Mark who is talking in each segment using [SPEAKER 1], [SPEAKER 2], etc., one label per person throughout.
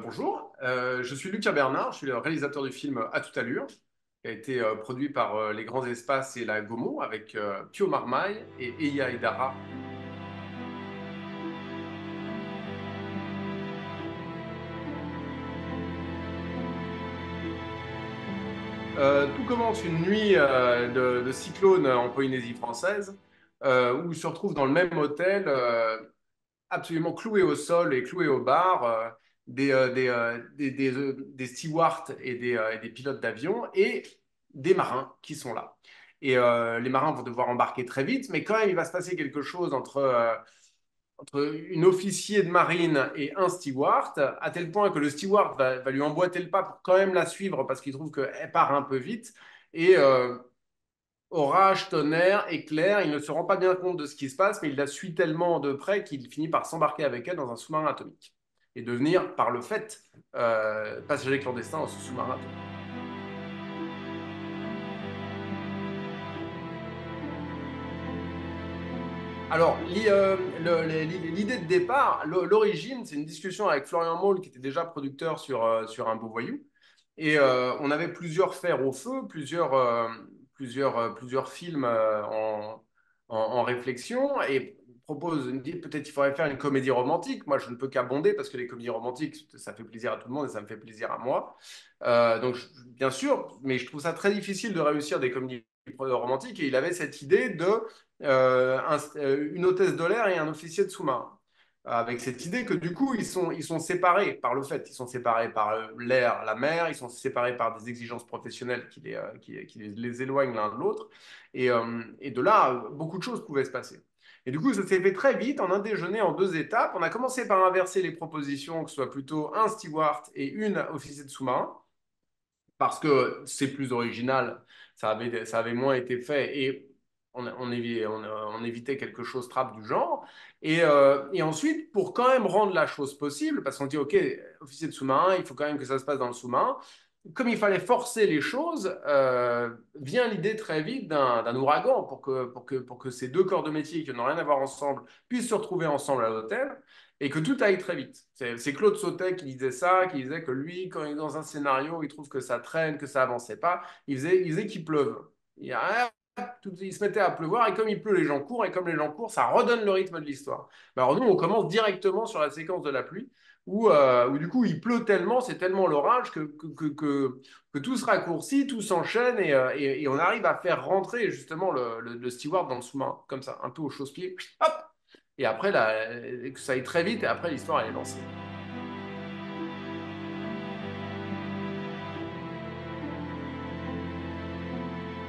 [SPEAKER 1] Bonjour, je suis Lucas Bernard, je suis le réalisateur du film À toute allure, qui a été produit par Les Grands Espaces et la Gaumont avec Pio Marmaille et Eya Edara. Tout commence une nuit de cyclone en Polynésie française, où ils se retrouvent dans le même hôtel, absolument cloués au sol et cloués au bar, des stewards et des pilotes d'avion et des marins qui sont là. Et les marins vont devoir embarquer très vite, mais quand même, il va se passer quelque chose entre une officier de marine et un steward, à tel point que le steward va lui emboîter le pas pour quand même la suivre parce qu'il trouve qu'elle part un peu vite. Et orage, tonnerre, éclair, il ne se rend pas bien compte de ce qui se passe, mais il la suit tellement de près qu'il finit par s'embarquer avec elle dans un sous-marin atomique et devenir, par le fait, passager clandestin dans ce sous-marin atomique. Alors, l'idée de départ, l'origine, c'est une discussion avec Florian Maul, qui était déjà producteur sur Un Beau Voyou. Et on avait plusieurs fers au feu, plusieurs films en réflexion. Et propose, il me dit peut-être qu'il faudrait faire une comédie romantique. Moi, je ne peux qu'abonder parce que les comédies romantiques, ça fait plaisir à tout le monde et ça me fait plaisir à moi. Donc, bien sûr, mais je trouve ça très difficile de réussir des comédies romantiques. Et il avait cette idée de une hôtesse de l'air et un officier de sous-marin. Avec cette idée que du coup, ils sont séparés par le fait, ils sont séparés par l'air, la mer, ils sont séparés par des exigences professionnelles qui les éloignent l'un de l'autre. Et de là, beaucoup de choses pouvaient se passer. Et du coup, ça s'est fait très vite en un déjeuner en deux étapes. On a commencé par inverser les propositions, que ce soit plutôt un steward et une officier de sous-marin, parce que c'est plus original, ça avait moins été fait et on évitait quelque chose trappe du genre. Et ensuite, pour quand même rendre la chose possible, parce qu'on dit, OK, officier de sous-marin, il faut quand même que ça se passe dans le sous-marin, comme il fallait forcer les choses, vient l'idée très vite d'un ouragan pour que ces deux corps de métier qui n'ont rien à voir ensemble puissent se retrouver ensemble à l'hôtel et que tout aille très vite. C'est Claude Sautet qui disait ça, qui disait que lui, quand il est dans un scénario, il trouve que ça traîne, que ça avançait pas, il faisait qu'il pleuve. Il se mettait à pleuvoir et comme il pleut, les gens courent et comme les gens courent, ça redonne le rythme de l'histoire. Alors nous, on commence directement sur la séquence de la pluie où du coup il pleut tellement, c'est tellement l'orage que tout se raccourcit, tout s'enchaîne et on arrive à faire rentrer justement le steward dans le sous-marin, comme ça, un peu au chausse-pied, hop, et après, que ça aille très vite, et après, l'histoire, elle est lancée.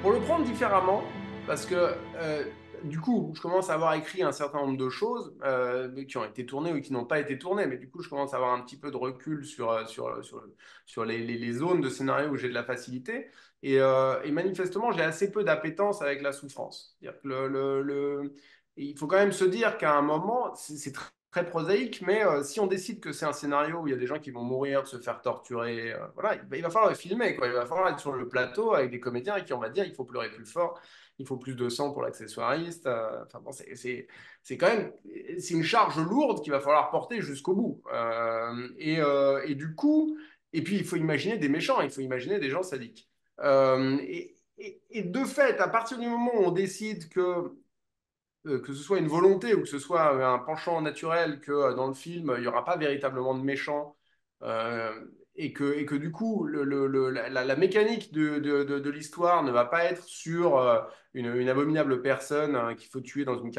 [SPEAKER 1] Pour le prendre différemment, parce que du coup, je commence à avoir écrit un certain nombre de choses qui ont été tournées ou qui n'ont pas été tournées, mais du coup, je commence à avoir un petit peu de recul sur les zones de scénario où j'ai de la facilité. Et manifestement, j'ai assez peu d'appétence avec la souffrance. C'est-à-dire que il faut quand même se dire qu'à un moment, c'est très prosaïque, mais si on décide que c'est un scénario où il y a des gens qui vont mourir, se faire torturer, voilà, il va falloir le filmer, quoi. Il va falloir être sur le plateau avec des comédiens et qui on va dire il faut pleurer plus fort, il faut plus de sang pour l'accessoiriste. Enfin bon, c'est quand même c'est une charge lourde qu'il va falloir porter jusqu'au bout. Et du coup, et puis il faut imaginer des méchants, il faut imaginer des gens sadiques. Et de fait, à partir du moment où on décide que ce soit une volonté ou que ce soit un penchant naturel, que dans le film, il n'y aura pas véritablement de méchants, et que du coup, la mécanique de l'histoire ne va pas être sur une abominable personne qu'il faut tuer dans une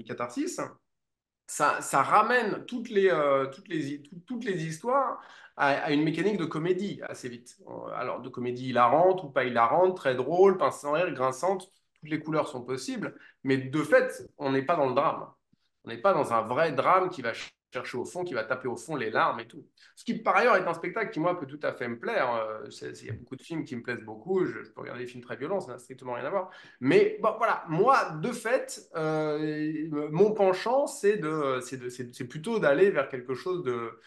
[SPEAKER 1] catharsis. Ça ramène toutes les histoires à une mécanique de comédie assez vite. Alors, de comédie hilarante ou pas hilarante, très drôle, pince sans rire, grinçante, toutes les couleurs sont possibles, mais de fait, on n'est pas dans le drame. On n'est pas dans un vrai drame qui va chercher au fond, qui va taper au fond les larmes et tout. Ce qui, par ailleurs, est un spectacle qui, moi, peut tout à fait me plaire. Il y a beaucoup de films qui me plaisent beaucoup. Je peux regarder des films très violents, ça n'a strictement rien à voir. Mais bon, voilà, moi, de fait, mon penchant, c'est plutôt d'aller vers quelque chose de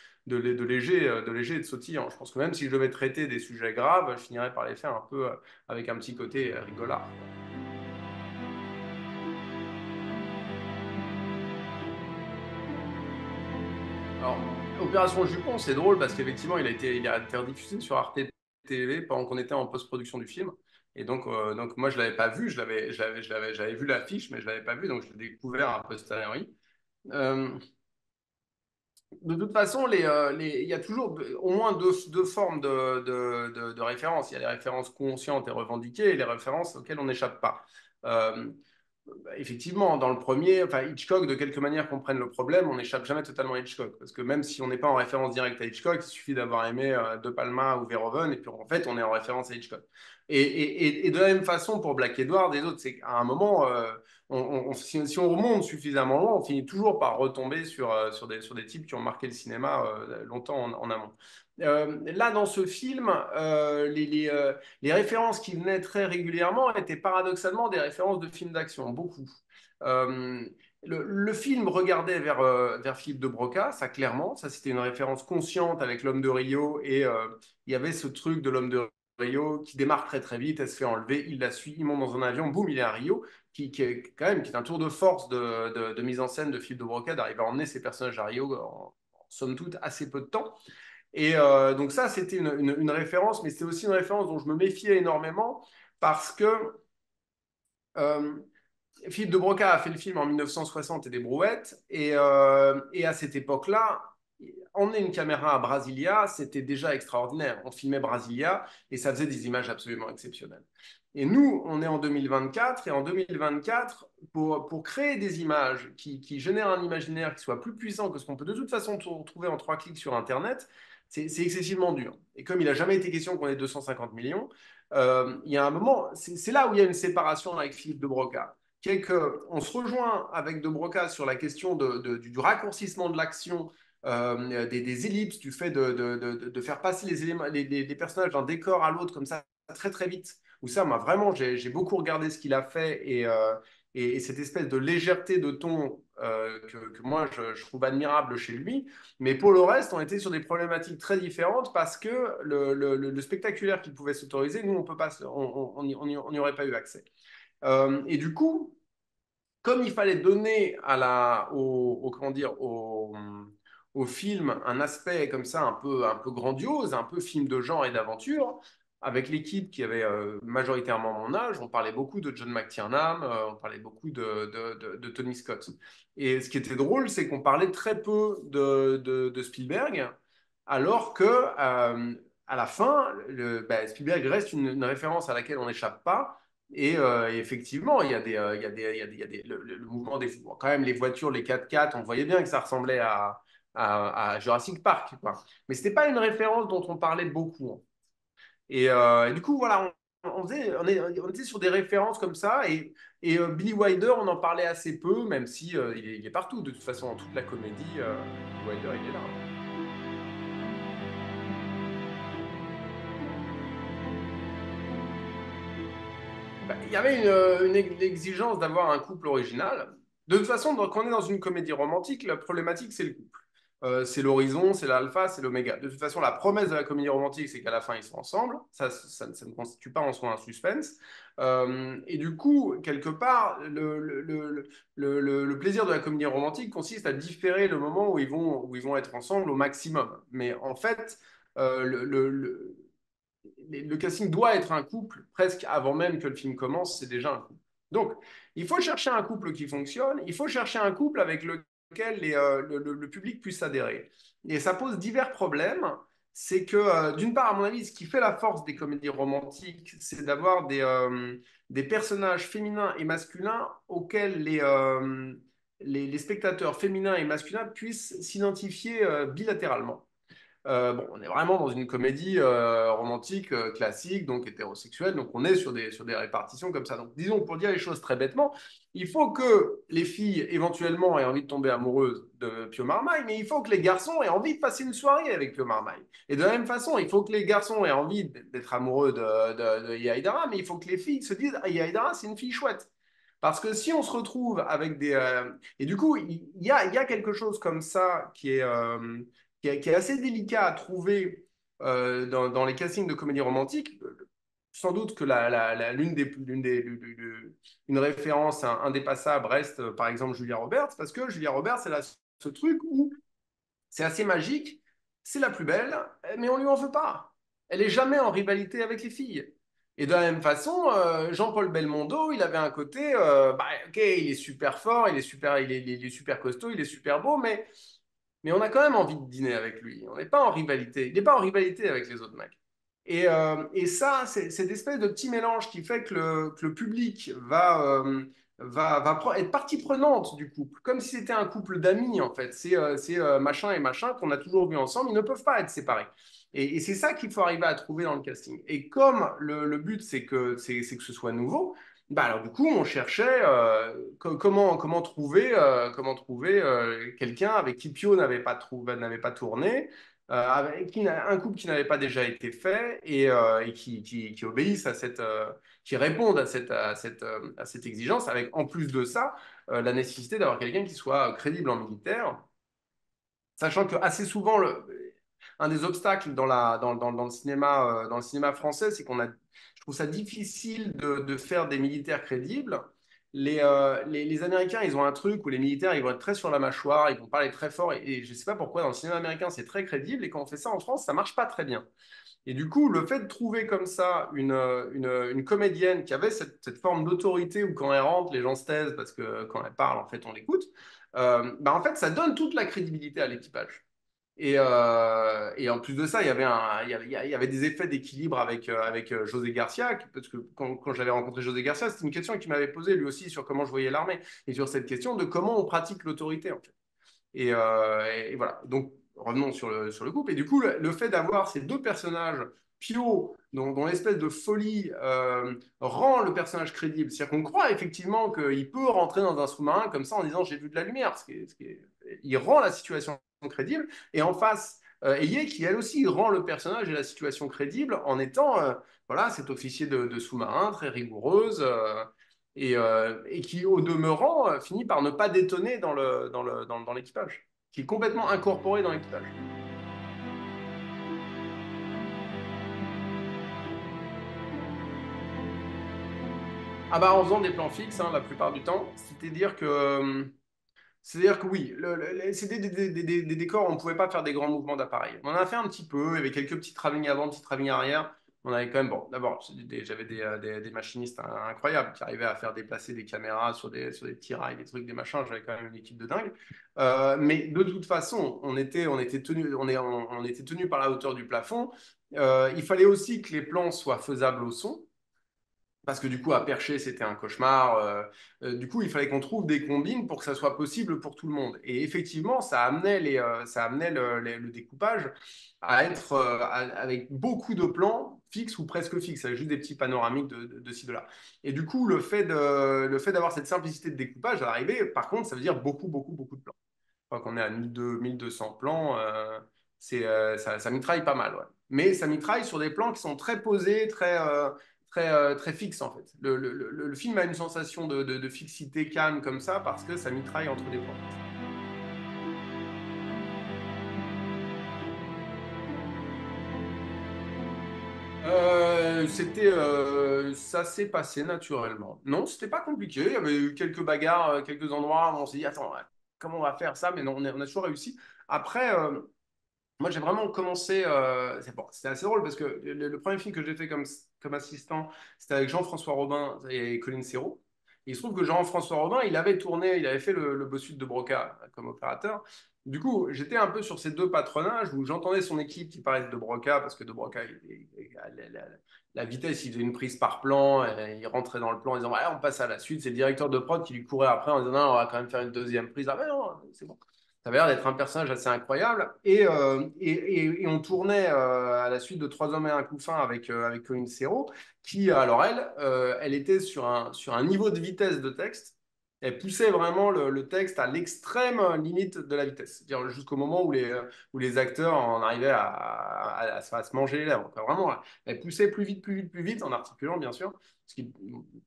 [SPEAKER 1] léger et de sautillant. Je pense que même si je devais traiter des sujets graves, je finirais par les faire un peu avec un petit côté rigolard, quoi. Alors, Opération Jupon, c'est drôle parce qu'effectivement, il a été rediffusé sur Arte TV pendant qu'on était en post-production du film. Et donc moi, je l'avais pas vu, j'avais vu l'affiche, mais je l'avais pas vu, donc je l'ai découvert a posteriori. Euh, de toute façon, il y a toujours au moins deux formes de références. Il y a les références conscientes et revendiquées et les références auxquelles on n'échappe pas. Euh, Effectivement, dans le premier, enfin Hitchcock, de quelque manière qu'on prenne le problème, on n'échappe jamais totalement à Hitchcock. Parce que même si on n'est pas en référence directe à Hitchcock, il suffit d'avoir aimé De Palma ou Verhoeven, et puis en fait, on est en référence à Hitchcock. Et de la même façon pour Black Edward et d'autres, c'est qu'à un moment, si on remonte suffisamment loin, on finit toujours par retomber sur des types qui ont marqué le cinéma longtemps en amont. Là, dans ce film, les références qui venaient très régulièrement étaient paradoxalement des références de films d'action, beaucoup. Euh, le film regardait vers Philippe de Broca, ça clairement, ça c'était une référence consciente avec l'homme de Rio, et il y avait ce truc de l'homme de Rio qui démarre très très vite, elle se fait enlever, il la suit, il monte dans un avion, boum, il est à Rio, qui est quand même qui est un tour de force de mise en scène de Philippe de Broca d'arriver à emmener ses personnages à Rio en somme toute assez peu de temps. Et donc ça, c'était une référence, mais c'était aussi une référence dont je me méfiais énormément parce que euh, Philippe de Broca a fait le film en 1960 et des brouettes, et à cette époque-là, emmener une caméra à Brasilia, c'était déjà extraordinaire. On filmait Brasilia et ça faisait des images absolument exceptionnelles. Et nous, on est en 2024, et en 2024, pour créer des images qui génèrent un imaginaire qui soit plus puissant que ce qu'on peut de toute façon trouver en 3 clics sur Internet, c'est excessivement dur. Et comme il n'a jamais été question qu'on ait 250 millions, il y a un moment, c'est là où il y a une séparation avec Philippe de Broca. On se rejoint avec De Broca sur la question du raccourcissement de l'action, des ellipses, du fait de faire passer les, éléments, les personnages d'un décor à l'autre comme ça très très vite. Où ça, moi vraiment, j'ai beaucoup regardé ce qu'il a fait, et cette espèce de légèreté de ton que moi je trouve admirable chez lui. Mais pour le reste, on était sur des problématiques très différentes parce que le spectaculaire qu'il pouvait s'autoriser, nous, on peut pas, on n'y aurait pas eu accès. Et du coup, comme il fallait donner comment dire, au film un aspect comme ça un peu grandiose, un peu film de genre et d'aventure, avec l'équipe qui avait majoritairement mon âge, on parlait beaucoup de John McTiernan, on parlait beaucoup de Tony Scott. Et ce qui était drôle, c'est qu'on parlait très peu de Spielberg, alors que à la fin, Spielberg reste une référence à laquelle on n'échappe pas. Et effectivement, le mouvement des quand même les voitures, les 4x4, on voyait bien que ça ressemblait à Jurassic Park, quoi. Mais c'était pas une référence dont on parlait beaucoup, hein. Et du coup, voilà, on était sur des références comme ça. Et Billy Wilder, on en parlait assez peu, même si il est partout. De toute façon, dans toute la comédie, Billy Wilder, il est là, hein. Bah, il y avait une exigence d'avoir un couple original. De toute façon, quand on est dans une comédie romantique, la problématique, c'est le couple. C'est l'horizon, c'est l'alpha, c'est l'oméga. De toute façon, la promesse de la comédie romantique, c'est qu'à la fin, ils sont ensemble. Ça ne constitue pas en soi un suspense. Et du coup, quelque part, le plaisir de la comédie romantique consiste à différer le moment où ils vont être ensemble au maximum. Mais en fait, le casting doit être un couple presque avant même que le film commence, c'est déjà un couple. Donc, il faut chercher un couple qui fonctionne, il faut chercher un couple avec lequel le public puisse adhérer. Et ça pose divers problèmes. C'est que, d'une part, à mon avis, ce qui fait la force des comédies romantiques, c'est d'avoir des personnages féminins et masculins auxquels les spectateurs féminins et masculins puissent s'identifier bilatéralement. Bon, on est vraiment dans une comédie romantique classique, donc hétérosexuelle, donc on est sur des répartitions comme ça. Donc disons, pour dire les choses très bêtement, il faut que les filles éventuellement aient envie de tomber amoureuses de Pio Marmaille, mais il faut que les garçons aient envie de passer une soirée avec Pio Marmaille. Et de la même façon, il faut que les garçons aient envie d'être amoureux de Yahaidara, mais il faut que les filles se disent, ah, Yahaidara, c'est une fille chouette. Parce que si on se retrouve avec des... et du coup, il y a quelque chose comme ça qui est assez délicat à trouver dans les castings de comédie romantique. Sans doute que une référence indépassable reste, par exemple, Julia Roberts, parce que Julia Roberts, elle a ce truc où c'est assez magique. c'est la plus belle, mais on lui en veut pas. Elle est jamais en rivalité avec les filles. Et de la même façon, Jean-Paul Belmondo, il avait un côté, bah, ok, il est super fort, il est super costaud, il est super beau, mais on a quand même envie de dîner avec lui. On n'est pas en rivalité. Il n'est pas en rivalité avec les autres mecs. Et ça, c'est cette espèce de petit mélange qui fait que le public va être partie prenante du couple, comme si c'était un couple d'amis, en fait. C'est machin et machin qu'on a toujours vu ensemble, ils ne peuvent pas être séparés. Et c'est ça qu'il faut arriver à trouver dans le casting. Et comme le but, c'est que ce soit nouveau, bah alors du coup, on cherchait comment trouver quelqu'un avec qui Pio n'avait pas tourné, un couple qui n'avait pas déjà été fait et qui obéissent à qui répondent à cette exigence, avec en plus de ça la nécessité d'avoir quelqu'un qui soit crédible en militaire, sachant que assez souvent un des obstacles dans le cinéma français, c'est je trouve ça difficile de faire des militaires crédibles. Les Américains, ils ont un truc où les militaires, ils vont être très sur la mâchoire, ils vont parler très fort, et je ne sais pas pourquoi dans le cinéma américain, c'est très crédible, et quand on fait ça en France, ça marche pas très bien. Et du coup, le fait de trouver comme ça une comédienne qui avait cette forme d'autorité où quand elle rentre, les gens se taisent parce que quand elle parle, en fait, on l'écoute, bah, en fait, ça donne toute la crédibilité à l'équipage. Et en plus de ça, il y avait des effets d'équilibre avec José Garcia, parce que quand j'avais rencontré José Garcia, c'était une question qu'il m'avait posée lui aussi sur comment je voyais l'armée, et sur cette question de comment on pratique l'autorité, en fait. Et voilà. Donc, revenons sur le couple. Et du coup, le fait d'avoir ces deux personnages, Pio, dont l'espèce de folie rend le personnage crédible. C'est-à-dire qu'on croit effectivement qu'il peut rentrer dans un sous-marin comme ça en disant j'ai vu de la lumière. Il rend la situation crédible. Et en face, Eye, qui elle aussi rend le personnage et la situation crédible en étant voilà, cet officier de sous-marin très rigoureuse. Et qui, au demeurant, finit par ne pas détonner dans l'équipage, qui est complètement incorporé dans l'équipage. Ah bah en faisant des plans fixes hein, la plupart du temps, c'est-à-dire que oui, c'était des décors, on ne pouvait pas faire des grands mouvements d'appareil. On en a fait un petit peu, il y avait quelques petits travelling avant, petits travelling arrière. On avait quand même, bon, d'abord, j'avais des machinistes incroyables qui arrivaient à faire déplacer des caméras sur des petits rails, des trucs, des machins. J'avais quand même une équipe de dingue. Mais de toute façon, on était tenu, on était tenu par la hauteur du plafond. Il fallait aussi que les plans soient faisables au son. Parce que du coup, à percher, c'était un cauchemar. Du coup, il fallait qu'on trouve des combines pour que ça soit possible pour tout le monde. Et effectivement, ça amenait le découpage à être avec beaucoup de plans fixes ou presque fixes, avec juste des petits panoramiques de ci, de là. Et du coup, le fait d'avoir cette simplicité de découpage à l'arrivée, par contre, ça veut dire beaucoup, beaucoup, beaucoup de plans. Je crois qu'on est à 1200 plans. Ça mitraille pas mal, ouais. Mais ça mitraille sur des plans qui sont très posés, très fixes, en fait. Le film a une sensation de fixité calme comme ça parce que ça mitraille entre des plans fixes. Ça s'est passé naturellement. Non, c'était pas compliqué. Il y avait eu quelques bagarres, quelques endroits où on s'est dit, attends, ouais, comment on va faire ça? Mais non, on a toujours réussi. Après, moi, j'ai vraiment commencé. C'était assez drôle parce que le premier film que j'ai fait comme assistant, c'était avec Jean-François Robin et Colin Serrault. Et il se trouve que Jean-François Robin, il avait fait le bossu de Broca comme opérateur. Du coup, j'étais un peu sur ces deux patronages où j'entendais son équipe qui parlait de Broca parce que de Broca, la vitesse, il faisait une prise par plan, et il rentrait dans le plan en disant, ouais, on passe à la suite. C'est le directeur de prod qui lui courait après en disant, non, on va quand même faire une deuxième prise. Ah, mais non, c'est bon. Ça avait l'air d'être un personnage assez incroyable. Et on tournait à la suite de Trois hommes et un couffin avec Colin Serrault, qui, alors elle était sur un niveau de vitesse de texte. Elle poussait vraiment le texte à l'extrême limite de la vitesse. C'est-à-dire jusqu'au moment où les acteurs en arrivaient à se manger les lèvres. Quoi. Vraiment, elle poussait plus vite, plus vite, plus vite, en articulant, bien sûr. Ce qui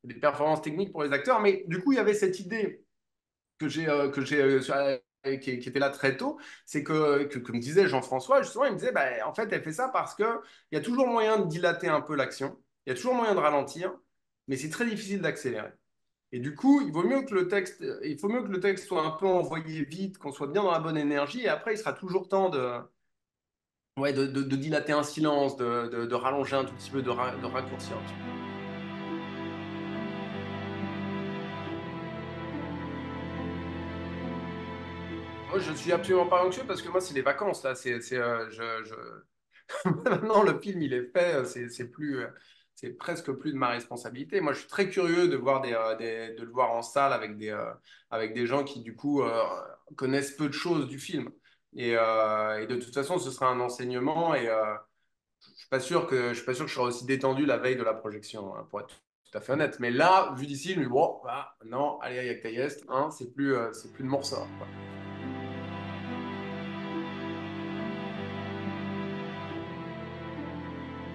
[SPEAKER 1] des performances techniques pour les acteurs. Mais du coup, il y avait cette idée qui était là très tôt, c'est comme disait Jean-François, justement, il me disait, bah, en fait, elle fait ça parce qu'il y a toujours moyen de dilater un peu l'action, il y a toujours moyen de ralentir, mais c'est très difficile d'accélérer. Et du coup, il faut mieux que le texte soit un peu envoyé vite, qu'on soit bien dans la bonne énergie, et après, il sera toujours temps ouais, de dilater un silence, de rallonger un tout petit peu, de raccourcir un petit peu. Moi, je suis absolument pas anxieux parce que moi, c'est les vacances, là. Maintenant, le film, il est fait, c'est plus, c'est presque plus de ma responsabilité. Moi, je suis très curieux de voir de le voir en salle avec des gens qui, du coup, connaissent peu de choses du film. Et de toute façon, ce sera un enseignement et je suis pas sûr que je serai aussi détendu la veille de la projection, hein, pour être tout à fait honnête. Mais là, vu d'ici, je me dis, bon, bah, non, allez, avec ta hein, c'est plus de mon ressort, quoi.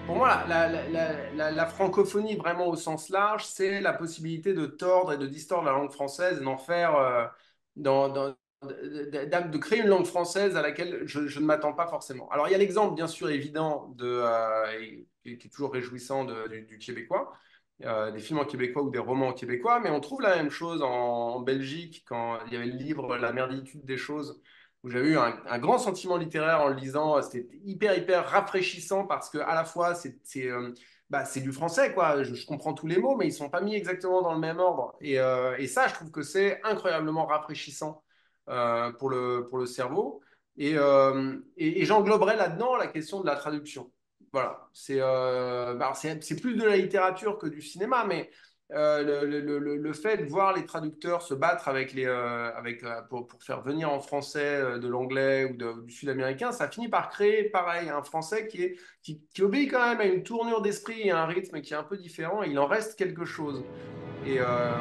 [SPEAKER 1] Pour moi, la francophonie vraiment au sens large, c'est la possibilité de tordre et de distordre la langue française et d'en faire, de créer une langue française à laquelle je ne m'attends pas forcément. Alors, il y a l'exemple, bien sûr, évident, qui est toujours réjouissant du québécois, des films en québécois ou des romans en québécois, mais on trouve la même chose en Belgique quand il y avait le livre La merditude des choses où j'avais eu un grand sentiment littéraire en le lisant. C'était hyper, hyper rafraîchissant parce que à la fois, bah, c'est du français, quoi. Je comprends tous les mots, mais ils sont pas mis exactement dans le même ordre. Et ça, je trouve que c'est incroyablement rafraîchissant pour le cerveau. Et j'engloberais là-dedans la question de la traduction. Voilà, bah, c'est plus de la littérature que du cinéma, mais le fait de voir les traducteurs se battre pour faire venir en français de l'anglais ou du sud-américain, ça finit par créer, pareil, un français qui obéit quand même à une tournure d'esprit et à un rythme qui est un peu différent, et il en reste quelque chose. Et voilà.